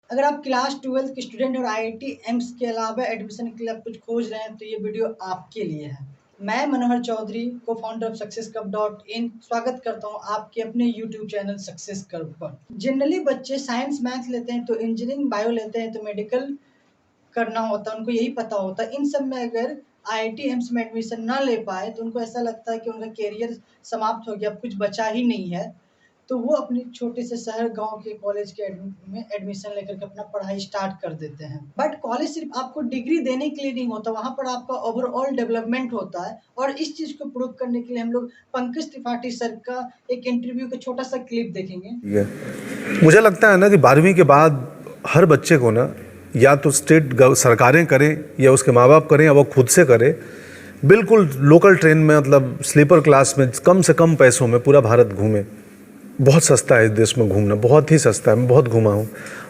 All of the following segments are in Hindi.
अगर आप क्लास 12 के स्टूडेंट और आईआईटी एम्स के अलावा एडमिशन के लिए आप कुछ खोज रहे हैं तो ये वीडियो आपके लिए है। मैं मनोहर चौधरी, को फाउंडर ऑफ सक्सेसकब.इन स्वागत करता हूँ आपके अपने यूट्यूब चैनल सक्सेस कर्व पर। जनरली बच्चे साइंस मैथ लेते हैं तो इंजीनियरिंग, बायो लेते हैं तो मेडिकल करना होता है, उनको यही पता होता है। इन सब में अगर आईआईटी एम्स में एडमिशन ना ले पाए तो उनको ऐसा लगता है कि उनका करियर समाप्त हो गया, अब कुछ बचा ही नहीं है। तो वो अपने छोटे से शहर गाँव के कॉलेज के में एडमिशन लेकर के अपना पढ़ाई स्टार्ट कर देते हैं। बट कॉलेज सिर्फ आपको डिग्री देने के लिए नहीं होता, वहाँ पर आपका ओवरऑल डेवलपमेंट होता है। और इस चीज़ को प्रूव करने के लिए हम लोग पंकज त्रिपाठी सर का एक इंटरव्यू का छोटा सा क्लिप देखेंगे। मुझे लगता है ना कि 12वीं के बाद हर बच्चे को ना या तो स्टेट सरकारें करें या उसके माँ बाप करें या वो खुद से करे, बिल्कुल लोकल ट्रेन में, मतलब स्लीपर क्लास में कम से कम पैसों में पूरा भारत घूमे। बहुत सस्ता है इस देश में घूमना, बहुत ही सस्ता है। मैं बहुत घूमा हूँ।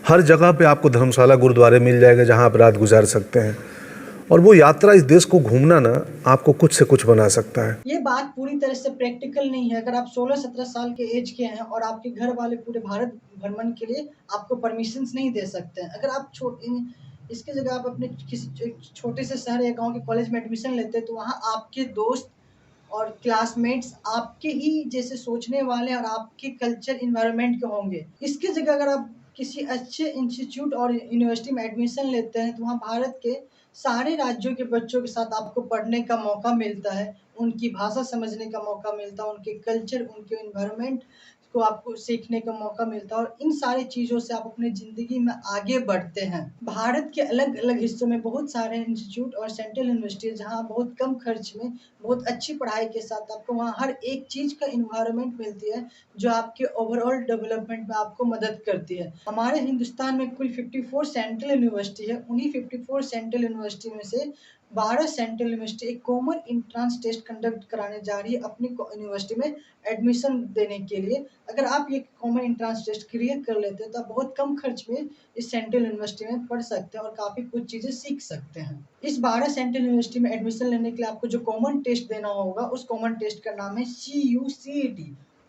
हर जगह पे आपको धर्मशाला, गुरुद्वारे मिल जाएगा जहाँ आप रात गुजार सकते हैं। और वो यात्रा, इस देश को घूमना ना आपको कुछ से कुछ बना सकता है। ये बात पूरी तरह से प्रैक्टिकल नहीं है। अगर आप 16-17 साल के एज के हैं और आपके घर वाले पूरे भारत भ्रमण के लिए आपको परमिशंस नहीं दे सकते हैं। अगर आप इसकी जगह आप अपने किसी एक छोटे से शहर या गाँव के कॉलेज में एडमिशन लेते हैं तो वहाँ आपके दोस्त और क्लासमेट्स आपके ही जैसे सोचने वाले और आपके कल्चर एनवायरनमेंट के होंगे। इसकी जगह अगर आप किसी अच्छे इंस्टीट्यूट और यूनिवर्सिटी में एडमिशन लेते हैं तो वहाँ भारत के सारे राज्यों के बच्चों के साथ आपको पढ़ने का मौका मिलता है, उनकी भाषा समझने का मौका मिलता है, उनके कल्चर, उनके एनवायरनमेंट को आपको सीखने का मौका मिलता है और इन सारी चीज़ों से आप अपनी ज़िंदगी में आगे बढ़ते हैं। भारत के अलग-अलग हिस्सों में बहुत सारे इंस्टीट्यूट और सेंट्रल यूनिवर्सिटी जहाँ बहुत कम खर्च में बहुत अच्छी पढ़ाई के साथ आपको वहाँ हर एक चीज़ का एनवायरनमेंट मिलती है, जो आपके ओवरऑल डेवलपमेंट में आपको मदद करती है। हमारे हिंदुस्तान में कुल 54 सेंट्रल यूनिवर्सिटी है। उन्हीं 54 सेंट्रल यूनिवर्सिटी में से 12 सेंट्रल यूनिवर्सिटी एक कॉमन एंट्रेंस टेस्ट कंडक्ट कराने जा रही है अपनी यूनिवर्सिटी में एडमिशन देने के लिए। अगर आप ये कॉमन एंट्रेंस टेस्ट क्लियर कर लेते हैं तो आप बहुत कम खर्च में इस सेंट्रल यूनिवर्सिटी में पढ़ सकते हैं और काफ़ी कुछ चीज़ें सीख सकते हैं। इस 12 सेंट्रल यूनिवर्सिटी में एडमिशन लेने के लिए आपको जो कॉमन टेस्ट देना होगा, उस कॉमन टेस्ट का नाम है CUCET।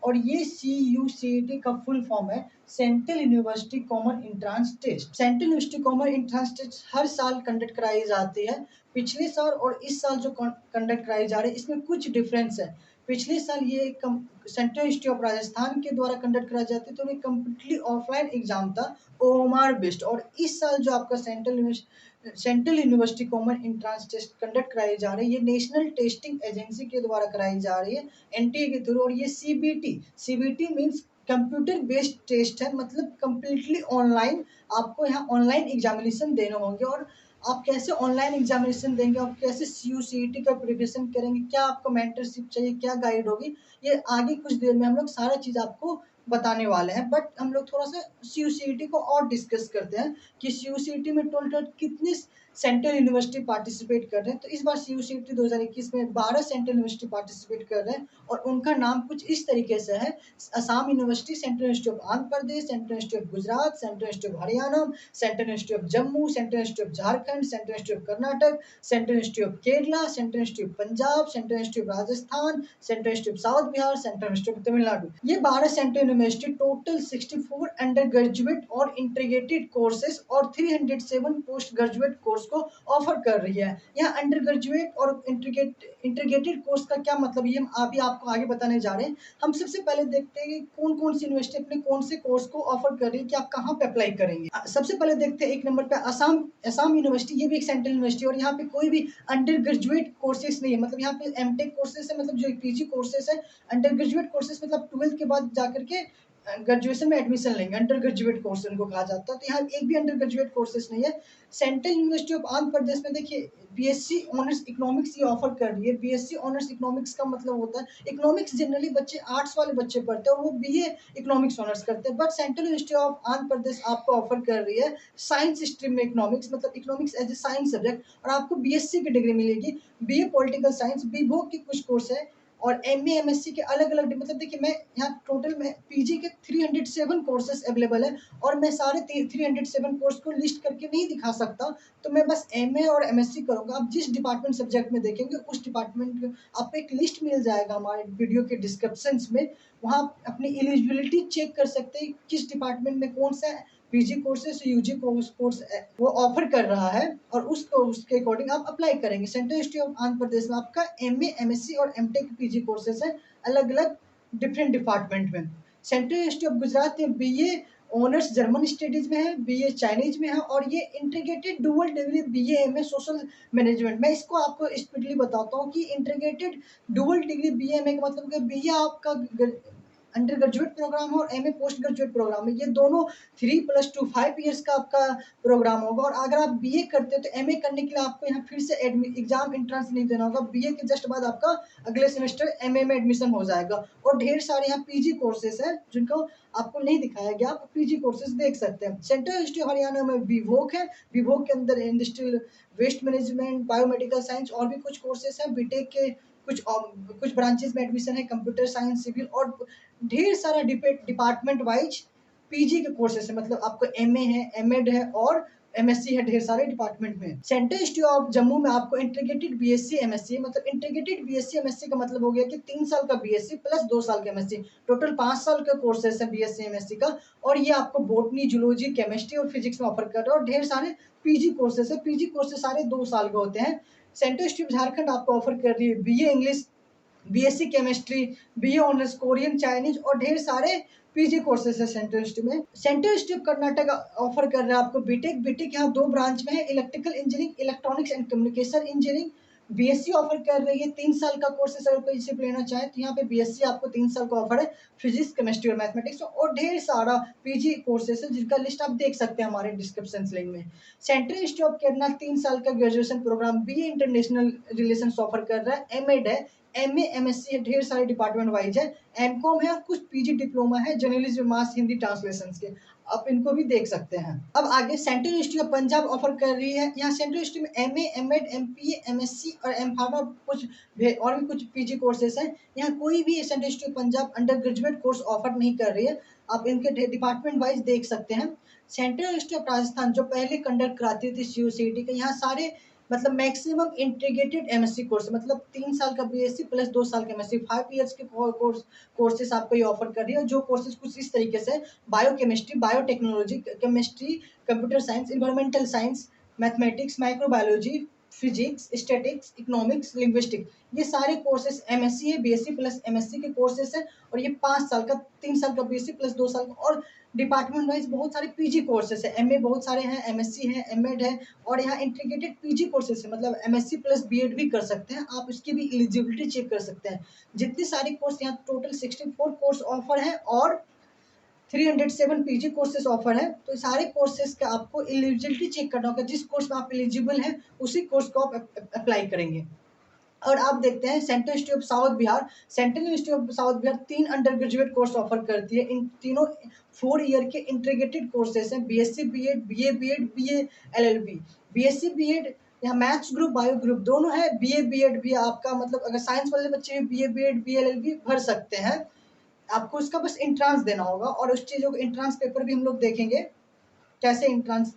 और ये CUCET का फुल फॉर्म है central university common entrance test. Central university common entrance test हर साल कंडक्ट कराई जाती है। पिछले साल और इस साल जो कंडक्ट कराई जा रही है इसमें कुछ डिफरेंस है। पिछले साल ये सेंट्रल यूनिवर्सिटी ऑफ राजस्थान के द्वारा कंडक्ट कराई जाती तो ये कम्प्लीटली ऑफलाइन एग्जाम था, OMR बेस्ड। और इस साल जो आपका central university common entrance test conduct कराई जा रही है, ये नेशनल टेस्टिंग एजेंसी के द्वारा कराई जा रही है, एनटीए के थ्रू। और ये CBT means computer based test है, मतलब कम्प्लीटली ऑनलाइन। आपको यहाँ ऑनलाइन एग्जामिनेशन देने होंगे। और आप कैसे ऑनलाइन एग्जामिनेशन देंगे, आप कैसे CUCET का प्रिपरेशन करेंगे, क्या आपको मेंटरशिप चाहिए, क्या गाइड होगी, ये आगे कुछ देर में हम लोग सारा चीज़ आपको बताने वाले हैं। बट हम लोग थोड़ा सा CUCET को और डिस्कस करते हैं कि CUCET में टोटल कितनी सेंट्रल यूनिवर्सिटी पार्टिसिपेट कर रहे हैं। तो इस बार CUCET 2021 में 12 सेंट्रल यूनिवर्सिटी पार्टिसिपेट कर रहे हैं और उनका नाम कुछ इस तरीके से है: Assam university, central university of Andhra Pradesh, central university of Gujarat, central university of Haryana, central university of Jammu, central university of Jharkhand, central university of Karnataka, central university of Kerala, central university of Punjab, central university of Rajasthan, central university of south Bihar, central university of Tamil Nadu. ये 12 central university total 64 under graduate और इंटीग्रेटेड कोर्सेज और 307 पोस्ट ग्रेजुएट कोर्स को ऑफर कर रही है। यहाँ अंडर ग्रेजुएट और इंटीग्रेटेड कोर्स का क्या मतलब, ये हम अभी आपको आगे बताने जा रहे हैं। हम सबसे पहले देखते हैं कि कौन-कौन सी यूनिवर्सिटी अपने कौन से कोर्स को ऑफर कर रही है कि आप कहाँ पे अप्लाई करेंगे। सबसे पहले देखते हैं एक नंबर पे असम यूनिवर्सिटी। ये भी एक सेंट्रल यूनिवर्सिटी और यहाँ पे कोई भी अंडर ग्रेजुएट कोर्सेज नहीं है, मतलब यहाँ पे एमटेक कोर्सेज है, मतलब जो पीजी कोर्सेज है। अंडर ग्रेजुएट कोर्सेज मतलब 12th के बाद जाकर के ग्रेजुएशन में एडमिशन लेंगे, अंडर ग्रेजुएट कोर्स इनको कहा जाता है। तो यहाँ एक भी अंडर ग्रेजुएट कोर्सेज नहीं है। सेंट्रल यूनिवर्सिटी ऑफ आंध्र प्रदेश में देखिए बीएससी ऑनर्स इकोनॉमिक्स ये ऑफर कर रही है। बीएससी ऑनर्स इकोनॉमिक्स का मतलब होता है, इकोनॉमिक्स जनरली बच्चे आर्ट्स वाले बच्चे पढ़ते हैं और वो बीए इकोनॉमिक्स ऑनर्स करते हैं। But central university of Andhra Pradesh आपको ऑफर कर रही है साइंस स्ट्रीम में इकोनॉमिक्स, मतलब economics as a science subject, और आपको बीएससी की डिग्री मिलेगी। बीए पॉलिटिकल साइंस, बीवोक के कुछ कोर्स है और एमए एमएससी के अलग अलग, मतलब देखिए मैं यहाँ टोटल में पीजी के 307 कोर्सेज अवेलेबल है और मैं सारे 307 कोर्स को लिस्ट करके नहीं दिखा सकता। तो मैं बस एमए और एमएससी करूँगा। आप जिस डिपार्टमेंट सब्जेक्ट में देखेंगे उस डिपार्टमेंट आपको एक लिस्ट मिल जाएगा हमारे वीडियो के डिस्क्रिप्शंस में। वहाँ आप अपनी एलिजिबिलिटी चेक कर सकते हैं किस डिपार्टमेंट में कौन सा पीजी कोर्सेस, यूजी कोर्स वो ऑफर कर रहा है और उसके अकॉर्डिंग आप अप्लाई करेंगे। सेंट्रल इंस्टीट्यूट ऑफ आंध्र प्रदेश में आपका एमए, एमएससी और एमटेक पीजी कोर्सेस हैं अलग-अलग डिफरेंट डिपार्टमेंट में। सेंट्रल इंस्टीट्यूट ऑफ गुजरात में बीए ऑनर्स जर्मन स्टडीज में है, बीए चाइनीज में है और ये integrated dual degree BA MA social management. मैं इसको आपको स्पीडली बताता हूँ कि integrated dual degree BA MA का मतलब कि बीए आपका अंडर ग्रेजुएट प्रोग्राम है और एमए पोस्ट ग्रेजुएट प्रोग्राम है। ये दोनों 3+2 5 इयर्स का आपका प्रोग्राम होगा और अगर आप बीए करते हो तो एमए करने के लिए आपको यहाँ फिर से एग्जाम एंट्रेंस नहीं देना होगा। बीए के जस्ट बाद आपका अगले सेमेस्टर एमए में एडमिशन हो जाएगा और ढेर सारे यहाँ पीजी कोर्सेज हैं जिनको आपको नहीं दिखाया गया, आप पीजी कोर्सेज देख सकते हैं। सेंट्रल इंस्टीट्यूट हरियाणा में विभोग है, विभोग के अंदर industrial waste management, biomedical science और भी कुछ कोर्सेज हैं। बीटेक के कुछ ब्रांचेस में एडमिशन है, कंप्यूटर साइंस, सिविल और ढेर सारा डिपार्टमेंट वाइज पीजी के कोर्सेस है। मतलब आपको एमए है, एमएड है और एमएससी है ढेर सारे डिपार्टमेंट में। सेंट्रल इंस्टीट्यूट ऑफ जम्मू में आपको इंटीग्रेटेड बीएससी एमएससी, मतलब इंटीग्रेटेड बीएससी एमएससी का मतलब हो गया कि 3 साल का बीएससी प्लस 2 साल का एमएससी, टोटल 5 साल का कोर्सेस है बीएससी एमएससी का और ये आपको बॉटनी, जूलॉजी, केमिस्ट्री और फिजिक्स में ऑफर कर रहा है और ढेर सारे पीजी कोर्सेस है। पीजी कोर्सेस सारे 2 साल के होते हैं। सेंट्रल इंस्टीट्यूट झारखंड आपको ऑफर कर रही है BA English, BSc chemistry, BA honours Korean Chinese और ढेर सारे पीजी कोर्सेस है सेंट्रल इंस्टीट्यूट में। सेंट्रल इंस्टीट्यूट कर्नाटक ऑफर कर रहा है आपको बीटेक। बीटेक यहाँ 2 ब्रांच में है, electrical engineering, electronics and communication engineering. BSc offer कर रही है 3 साल का कोर्स है, अगर कोई इसे लेना चाहे तो यहाँ पे बीएससी आपको 3 साल का ऑफर है फिजिक्स, केमिस्ट्री और मैथमेटिक्स और ढेर सारा पीजी कोर्सेस है जिनका लिस्ट आप देख सकते हैं हमारे डिस्क्रिप्शन लिंक में। सेंट्रल इंस्टीट्यूट ऑफ केरला 3 साल का graduation programme BA international relations offer कर रहा है, एमएड है, एमए, एमएससी है, ढेर सारे डिपार्टमेंट वाइज है, एमकॉम है और कुछ पीजी डिप्लोमा है जर्नलिज्म, मास हिंदी ट्रांसलेशन के, आप इनको भी देख सकते हैं। अब आगे central institute of Punjab offer कर रही है, यहाँ सेंट्रल इंस्टीट्यूट में एमए, एमएड, एमपीए, एमएससी और एमफार्मा कुछ और भी कुछ पीजी कोर्सेस हैं। यहाँ कोई भी central institute Punjab under graduate course offer नहीं कर रही है, आप इनके डिपार्टमेंट वाइज देख सकते हैं। सेंट्रल इंस्टीट्यूट ऑफ राजस्थान जो पहले कंडक्ट कराती थी सीयूसीटी के, यहाँ सारे मतलब मैक्सिमम इंटीग्रेटेड एमएससी कोर्स, मतलब 3 साल का बीएससी प्लस 2 साल का एमएससी, 5 इयर्स के कोर्सेस आपको ये ऑफर कर रही है। जो कोर्सेज कुछ इस तरीके से biochemistry, biotechnology, chemistry, computer science, environmental science, mathematics, microbiology, physics, statics, economics, linguistic, ये सारे कोर्सेज एमएससी है, बीएससी प्लस एमएससी के कोर्सेज हैं और ये 5 साल का, 3 साल का बीएससी प्लस 2 साल का और डिपार्टमेंट वाइज बहुत सारे पीजी कोर्सेज है, एमए बहुत सारे हैं, एमएससी है, एमएड है और यहाँ इंटीग्रेटेड पीजी कोर्सेज है, मतलब एमएससी प्लस बीएड भी कर सकते हैं आप, इसकी भी एलिजिबिलिटी चेक कर सकते हैं। जितने सारे कोर्स यहाँ टोटल 64 कोर्स ऑफर है और 307 पीजी कोर्सेज ऑफर है, तो सारे कोर्सेज का आपको एलिजिबिलिटी चेक करना होगा, जिस कोर्स में आप एलिजिबल हैं उसी कोर्स को आप अप्लाई करेंगे। और आप देखते हैं central institute of south Bihar, central institute of south Bihar 3 undergraduate course offer करती है। इन तीनों 4 ईयर के इंटीग्रेटेड कोर्सेज हैं, BSc BEd, BA BEd, BA LLB. BSc BEd यहाँ मैथ्स ग्रुप, बायो ग्रुप दोनों है, बीए बीएड भी आपका मतलब अगर साइंस वाले बच्चे बीए बीएड, बीए एलएलबी भर सकते हैं, आपको उसका बस एंट्रेंस देना होगा और उस चीज़ों को एंट्रेंस पेपर भी हम लोग देखेंगे कैसे एंट्रेंस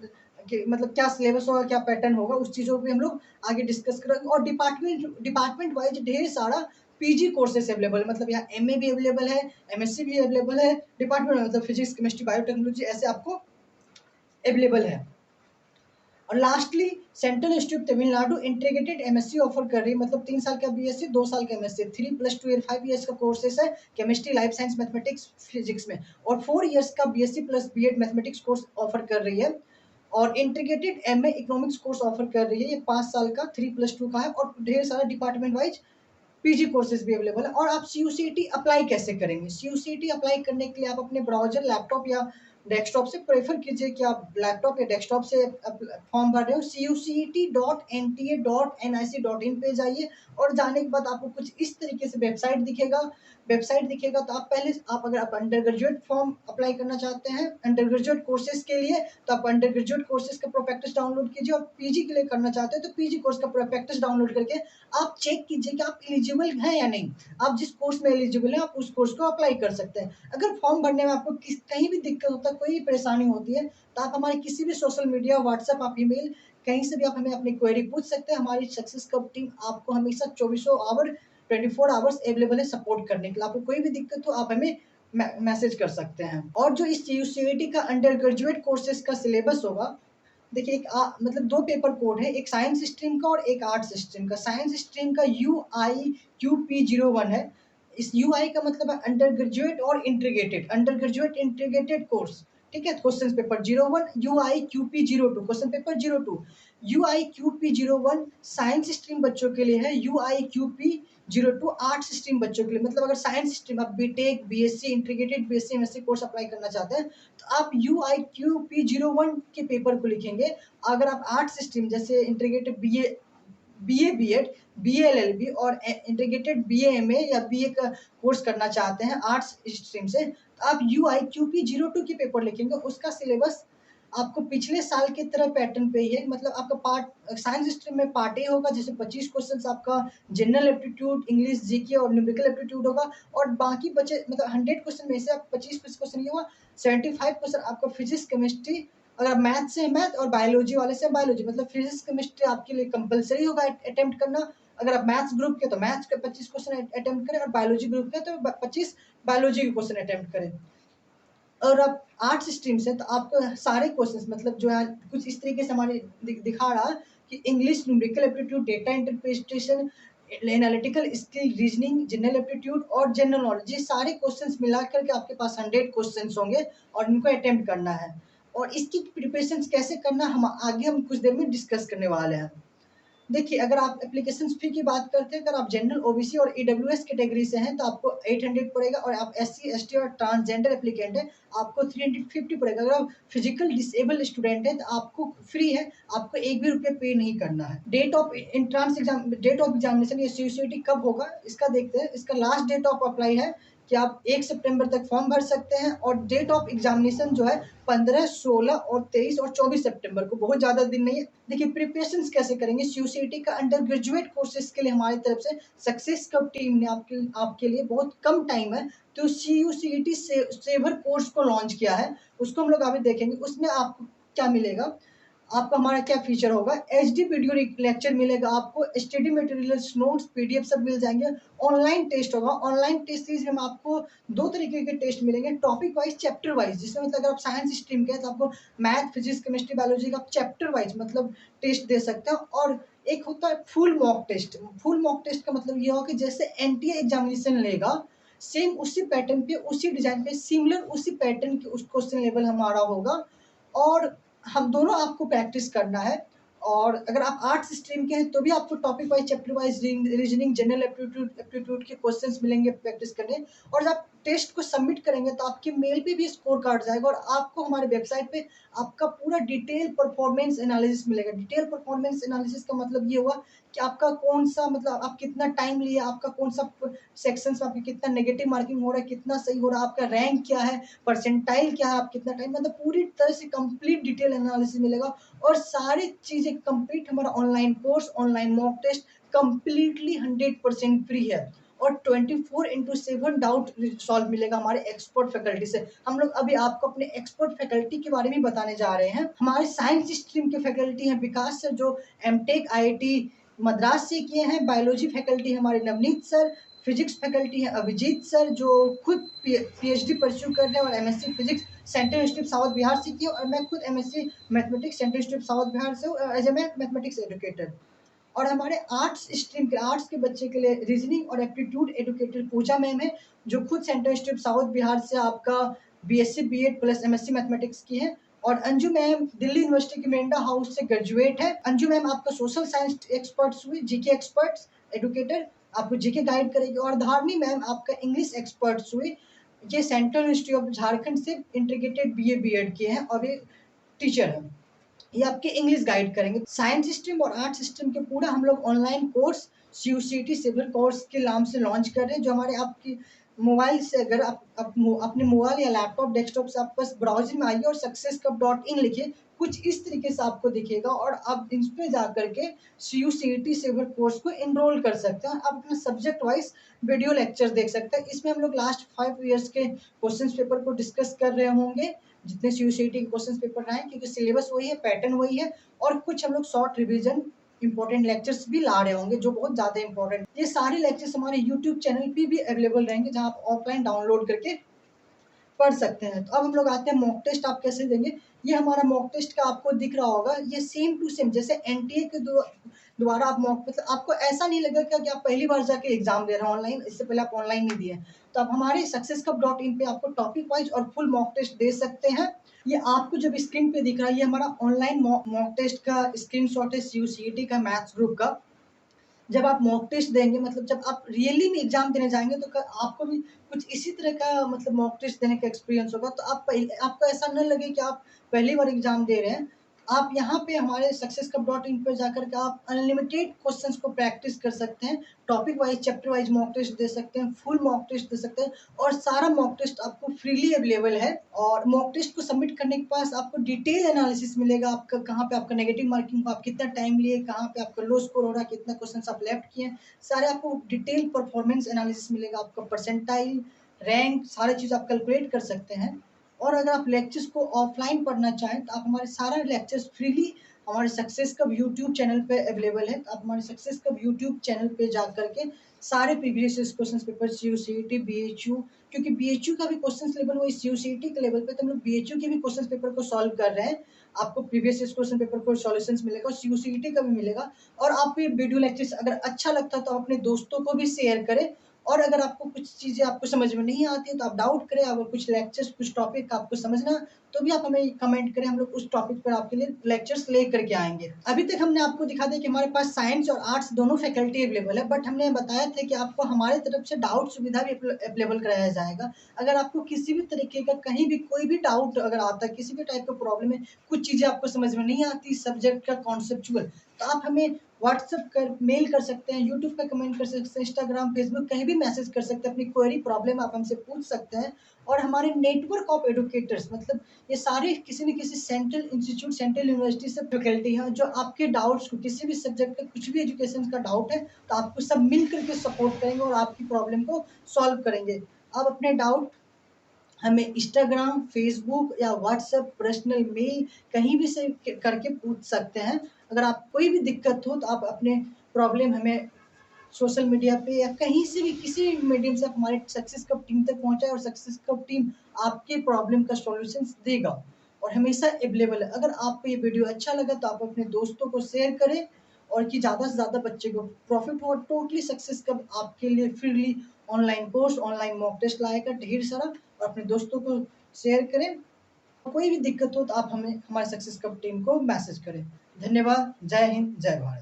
मतलब क्या सिलेबस होगा, क्या पैटर्न होगा, उस चीज़ों पे हम लोग आगे डिस्कस करेंगे। और डिपार्टमेंट वाइज ढेर सारा पीजी कोर्सेज अवेलेबल है, मतलब यहाँ एमए भी अवेलेबल है, एमएससी भी अवेलेबल है, डिपार्टमेंट मतलब फिजिक्स, केमिस्ट्री, बायोटेक्नोलॉजी ऐसे आपको अवेलेबल है। और lastly central institute Tamil Nadu integrated MSc offer कर रही है, मतलब 3 साल का बीएससी, 2 साल का एमएससी, 3+2 ईयर 5 इयर्स का कोर्सेस है chemistry, life science, mathematics, physics में और 4 इयर्स का BSc plus BEd mathematics course offer कर रही है और integrated MA economics course offer कर रही है। ये 5 साल का 3+2 का है और ढेर सारा डिपार्टमेंट वाइज पीजी कोर्सेज भी अवेलेबल है। और आप सीयूसीटी अप्लाई कैसे करेंगे? सीयूसीटी अप्लाई करने के लिए आप अपने ब्राउजर, लैपटॉप या डेस्कटॉप से प्रेफर कीजिए कि आप लैपटॉप या डेस्कटॉप से फॉर्म भर रहे हो, cuct.nta.nic.in पे जाइए और जाने के बाद आपको कुछ इस तरीके से वेबसाइट दिखेगा। तो आप पहले अगर आप अंडर ग्रेजुएट फॉर्म अप्लाई करना चाहते हैं अंडर ग्रेजुएट कोर्सेज के लिए, तो आप अंडर ग्रेजुएट कोर्सेज का प्रोस्पेक्टस डाउनलोड कीजिए और पीजी के लिए करना चाहते हैं तो पीजी कोर्स का प्रोस्पेक्टस डाउनलोड करके आप चेक कीजिए कि आप एलिजिबल हैं या नहीं। आप जिस कोर्स में एलिजिबल हैं आप उस कोर्स को अप्लाई कर सकते हैं। अगर फॉर्म भरने में आपको कहीं भी दिक्कत होता है, कोई परेशानी होती है, तो आप हमारे किसी भी सोशल मीडिया, व्हाट्सएप, आप ईमेल, कहीं से भी आप हमें अपनी क्वेरी पूछ सकते हैं। हमारी सक्सेस कप टीम आपको हमेशा 24 आवर 24 आवर्स अवेलेबल है सपोर्ट करने के लिए। आपको कोई भी दिक्कत हो आप हमें मैसेज कर सकते हैं। और जो इस यूसीईटी का अंडर ग्रेजुएट कोर्सेज का सिलेबस होगा, देखिए एक मतलब 2 पेपर कोड है, एक साइंस स्ट्रीम का और एक आर्ट्स स्ट्रीम का। साइंस स्ट्रीम का UIQP01 है। इस यूआई का मतलब है अंडर ग्रेजुएट और integrated, under graduate integrated course, ठीक है। Question paper 01, UIQP02 question paper 02। UIQP01 science stream बच्चों के लिए है, UIQP02 आर्ट्स स्ट्रीम बच्चों के लिए। मतलब अगर साइंस स्ट्रीम आप BTech, BSc, integrated BSc MSc course apply करना चाहते हैं तो आप UIQP01 के पेपर को लिखेंगे। अगर आप आर्ट्स स्ट्रीम जैसे integrated BA BEd, BA LLB और इंटीग्रेटेड बीए एमए या बीए का कोर्स करना चाहते हैं आर्ट्स स्ट्रीम से, तो आप UIQP02 के पेपर लिखेंगे। उसका सिलेबस आपको पिछले साल की तरह पैटर्न पे ही है। मतलब आपका पार्ट साइंस स्ट्रीम में पार्ट ए होगा, जैसे 25 क्वेश्चंस आपका जनरल एप्टीट्यूड, इंग्लिश, जीके और न्यूमेरिकल एप्टीट्यूड होगा। और बाकी बचे मतलब 100 क्वेश्चन में से आप 25 क्वेश्चन ये होगा, 75 क्वेश्चन आपका फिजिक्स, केमिस्ट्री, अगर मैथ से मैथ और बायोलॉजी वाले से बायोलॉजी। मतलब फिजिक्स केमिस्ट्री आपके लिए कंपलसरी होगा अटेम्प्ट करना। अगर आप मैथ्स ग्रुप के तो मैथ्स के 25 क्वेश्चन अटेम्प्ट करें, और बायोलॉजी ग्रुप के तो 25 बायोलॉजी के क्वेश्चन अटेम्प्ट करें। और आप आर्ट्स स्ट्रीम से तो आपको सारे क्वेश्चंस मतलब जो है कुछ इस तरीके से हमारे दिखा रहा कि English, numerical aptitude, data interpretation, analytical skill, reasoning, general aptitude और जनरल नॉलेज, ये सारे क्वेश्चंस मिला करके आपके पास 100 क्वेश्चंस होंगे और इनको अटेम्प्ट करना है। और इसकी प्रिपरेशन कैसे करना हम आगे कुछ देर में डिस्कस करने वाले हैं। देखिए अगर आप एप्लीकेशन फ़ी की बात करते हैं, अगर आप जनरल, ओबीसी और ईडब्ल्यूएस कैटेगरी से हैं तो आपको 800 पड़ेगा, और आप एससी, एसटी और ट्रांसजेंडर एप्लीकेंट हैं आपको 350 पड़ेगा। अगर आप फिजिकल डिसेबल्ड स्टूडेंट हैं तो आपको फ्री है, आपको एक भी रुपये पे नहीं करना है। Date of entrance exam, date of examination ये सीयूसीटी कब होगा इसका देखते हैं। इसका लास्ट डेट ऑफ अप्लाई है कि आप 1 सितंबर तक फॉर्म भर सकते हैं, और डेट ऑफ एग्जामिनेशन जो है 15, 16 और 23 और 24 सितंबर को, बहुत ज़्यादा दिन नहीं है। देखिए प्रिपरेशंस कैसे करेंगे। सीयूसीटी का अंडर ग्रेजुएट कोर्सेज के लिए हमारी तरफ से सक्सेस कप टीम ने आपके लिए बहुत कम टाइम है तो सीयूसीटी सेवर कोर्स को लॉन्च किया है। उसको हम लोग अभी देखेंगे। उसमें आपको क्या मिलेगा, आपका हमारा क्या फीचर होगा, एचडी वीडियो लेक्चर मिलेगा आपको, स्टडी मटेरियल्स, नोट्स, पीडीएफ सब मिल जाएंगे। ऑनलाइन टेस्ट होगा। ऑनलाइन टेस्ट सीरीज में आपको 2 तरीके के टेस्ट मिलेंगे, टॉपिक वाइज, चैप्टर वाइज। जिसमें मतलब अगर आप साइंस स्ट्रीम के हैं तो आपको मैथ, फिजिक्स, केमिस्ट्री, बायोलॉजी का चैप्टर वाइज मतलब टेस्ट दे सकते हैं। और एक होता है full mock test. Full mock test का मतलब ये होगा कि जैसे एनटीए एग्जामिनेशन लेगा, सेम उसी पैटर्न पे, उसी डिजाइन पे, सिमिलर उसी पैटर्न के उस क्वेश्चन लेवल हमारा होगा। और हम दोनों आपको प्रैक्टिस करना है। और अगर आप आर्ट्स स्ट्रीम के हैं तो भी आपको topic wise, chapter wise, reasoning, general aptitude के क्वेश्चंस मिलेंगे प्रैक्टिस करने। और जब आप टेस्ट को सबमिट करेंगे तो आपके मेल पे भी स्कोर कार्ड जाएगा, और आपको हमारे वेबसाइट पे आपका पूरा डिटेल परफॉर्मेंस एनालिसिस मिलेगा। डिटेल परफॉर्मेंस एनालिसिस का मतलब ये हुआ कि आपका कौन सा मतलब आप कितना टाइम लिए, आपका कौन सा सेक्शंस में आपकी कितना नेगेटिव मार्किंग हो रहा है, कितना सही हो रहा है, आपका रैंक क्या है, परसेंटाइल क्या है, आप कितना टाइम, मतलब पूरी तरह से कंप्लीट डिटेल एनालिसिस मिलेगा। और सारी चीज़ें कंप्लीट हमारा online course, online mock test completely 100% free है। और 24/7 डाउट सॉल्व मिलेगा हमारे एक्सपर्ट फैकल्टी से। हम लोग अभी आपको अपने एक्सपर्ट फैकल्टी के बारे में बताने जा रहे हैं। हमारे साइंस स्ट्रीम के फैकल्टी हैं विकास सर, जो एमटेक आईआईटी मद्रास से किए हैं। बायोलॉजी फैकल्टी हमारे नवनीत सर। फिजिक्स फैकल्टी है अभिजीत सर, जो खुद पीएचडी परस्यू कर रहे हैं और MSc physics central institute south Bihar से की है। और मैं खुद MSc mathematics central institute south Bihar से हूँ एज ए मैथमेटिक्स एजुकेटर। और हमारे आर्ट्स स्ट्रीम के, आर्ट्स के बच्चे के लिए रीजनिंग और एप्टीट्यूड एडुकेटर पूजा मैम है, जो खुद सेंट्रल इंस्टीट्यूट साउथ बिहार से आपका BSc BEd plus MSc mathematics की है। और अंजू मैम दिल्ली यूनिवर्सिटी के मेंढा हाउस से ग्रेजुएट है। अंजू मैम आपका सोशल साइंस एक्सपर्ट्स हुई, जीके एक्सपर्ट्स एडुकेटर, आपको जीके गाइड करेगी। और धारनी मैम आपका इंग्लिश एक्सपर्ट्स हुई, ये सेंट्रल इंस्टीट्यूट ऑफ झारखंड से इंटीग्रेटेड बीए बीएड किए हैं और ये टीचर है, ये आपके इंग्लिश गाइड करेंगे। साइंस स्ट्रीम और आर्ट्स स्ट्रीम के पूरा हम लोग ऑनलाइन कोर्स सीयूसीटी सिविल कोर्स के नाम से लॉन्च कर रहे हैं, जो हमारे आपकी मोबाइल से, अगर आप अपने मोबाइल या लैपटॉप, डेस्कटॉप से आप बस ब्राउजिंग में आइए और successcup.in लिखिए, कुछ इस तरीके से आपको दिखेगा। और आप इस पे जा करके सीयूसीटी सिविल कोर्स को इनरोल कर सकते हैं। आप अपना सब्जेक्ट वाइज वीडियो लेक्चर देख सकते हैं। इसमें हम लोग लास्ट 5 ईयर्स के क्वेश्चन पेपर को डिस्कस कर रहे होंगे, जितने सीयूसीटी के क्वेश्चन पेपर आए, क्योंकि सिलेबस वही है, पैटर्न वही है। और कुछ हम लोग शॉर्ट रिवीजन इंपॉर्टेंट लेक्चर्स भी ला रहे होंगे, जो बहुत ज़्यादा इंपॉर्टेंट। ये सारे लेक्चर्स हमारे यूट्यूब चैनल पे भी अवेलेबल रहेंगे, जहाँ आप ऑफलाइन डाउनलोड करके पढ़ सकते हैं। तो अब हम लोग आते हैं मॉक टेस्ट आप कैसे देंगे। ये हमारा मॉक टेस्ट का आपको दिख रहा होगा, ये सेम टू सेम जैसे एनटीए के द्वारा आप मॉक, मतलब आपको ऐसा नहीं लगेगा कि आप पहली बार जाके एग्जाम दे रहे हैं ऑनलाइन, इससे पहले आप ऑनलाइन नहीं दिए। तो आप हमारे सक्सेसकप.इन पे आपको टॉपिक वाइज और फुल मॉक टेस्ट दे सकते हैं। ये आपको जब स्क्रीन पे दिख रहा है, ये हमारा ऑनलाइन मॉक टेस्ट का स्क्रीनशॉट है सीयूसीईटी का मैथ्स ग्रुप का। जब आप मॉक टेस्ट देंगे, मतलब जब आप रियली में एग्जाम देने जाएंगे, तो आपको भी कुछ इसी तरह का मतलब मॉक टेस्ट देने का एक्सपीरियंस होगा। तो आप पहले, आपको ऐसा न लगे कि आप पहली बार एग्जाम दे रहे हैं। आप यहाँ पे हमारे सक्सेसकप.इन पर जाकर के आप अनलिमिटेड क्वेश्चंस को प्रैक्टिस कर सकते हैं, topic wise chapter wise mock test दे सकते हैं, फुल मॉक टेस्ट दे सकते हैं, और सारा मॉक टेस्ट आपको फ्रीली अवेलेबल है। और मॉक टेस्ट को सबमिट करने के पास आपको डिटेल एनालिसिस मिलेगा, आपका कहाँ पे आपका नेगेटिव मार्किंग, आप कितना टाइम लिए, कहाँ पे आपका लो स्कोर हो रहा है, कितना क्वेश्चन आप लेफ्ट किए, सारे आपको डिटेल परफॉर्मेंस एनालिसिस मिलेगा, आपका परसेंटाइल, रैंक, सारी चीज़ आप कैलकुलेट कर सकते हैं। और अगर आप लेक्चर्स को ऑफलाइन पढ़ना चाहें, तो आप हमारे सारे लेक्चर्स फ्रीली हमारे सक्सेस कप यूट्यूब चैनल पे अवेलेबल है। तो आप हमारे सक्सेस कप यूट्यूब चैनल पे जा करके सारे previous question paper CUCET, BHU, क्योंकि बीएचयू का भी क्वेश्चन लेवल वही सीयूसीईटी के लेवल पे, तो हम लोग बीएचयू के भी क्वेश्चन पेपर को सॉल्व कर रहे हैं। आपको प्रीवियस क्वेश्चन पेपर को सॉल्यूशंस मिलेगा और सीयूसीईटी का भी मिलेगा। और आपको ये वीडियो लेक्चर्स अगर अच्छा लगता है तो अपने दोस्तों को भी शेयर करें। और अगर आपको कुछ चीज़ें आपको समझ में नहीं आती है, तो आप डाउट करें, अगर कुछ लेक्चर्स, कुछ टॉपिक आपको समझना, तो भी आप हमें कमेंट करें, हम लोग उस टॉपिक पर आपके लिए लेक्चर्स ले करके आएंगे। अभी तक हमने आपको दिखा दिया कि हमारे पास साइंस और आर्ट्स दोनों फैकल्टी अवेलेबल है, बट हमने बताया था कि आपको हमारे तरफ से डाउट सुविधा भी अवेलेबल कराया जाएगा। अगर आपको किसी भी तरीके का कहीं भी कोई भी डाउट अगर आता है, किसी भी टाइप का प्रॉब्लम है, कुछ चीज़ें आपको समझ में नहीं आती सब्जेक्ट का कॉन्सेप्चुअल, तो आप हमें व्हाट्सएप कर, मेल कर सकते हैं, यूट्यूब पे कमेंट कर सकते हैं, इंस्टाग्राम, फेसबुक कहीं भी मैसेज कर सकते हैं, अपनी क्वेरी प्रॉब्लम आप हमसे पूछ सकते हैं। और हमारे नेटवर्क ऑफ एडुकेटर्स, मतलब ये सारे किसी न किसी सेंट्रल इंस्टीट्यूट, सेंट्रल यूनिवर्सिटी से फैकल्टी हैं, जो आपके डाउट्स को, किसी भी सब्जेक्ट का कुछ भी एजुकेशन का डाउट है, तो आपको सब मिल करके सपोर्ट करेंगे और आपकी प्रॉब्लम को सॉल्व करेंगे। आप अपने डाउट हमें इंस्टाग्राम, फेसबुक या व्हाट्सएप, पर्सनल मेल कहीं भी से करके पूछ सकते हैं। अगर आप कोई भी दिक्कत हो, तो आप अपने प्रॉब्लम हमें सोशल मीडिया पे या कहीं से भी, किसी भी मीडियम से आप हमारे सक्सेस कप टीम तक पहुँचाएँ, और सक्सेस कप टीम आपके प्रॉब्लम का सॉल्यूशंस देगा और हमेशा अवेलेबल है। अगर आपको ये वीडियो अच्छा लगा, तो आप अपने दोस्तों को शेयर करें, और कि ज़्यादा से ज़्यादा बच्चे को प्रॉफिट हो। टोटली सक्सेस कप आपके लिए freely online course, online mock test लाएगा ढेर सारा, और अपने दोस्तों को शेयर करें। कोई भी दिक्कत हो, तो आप हमें, हमारे सक्सेस कप टीम को मैसेज करें। धन्यवाद। जय हिंद, जय भारत।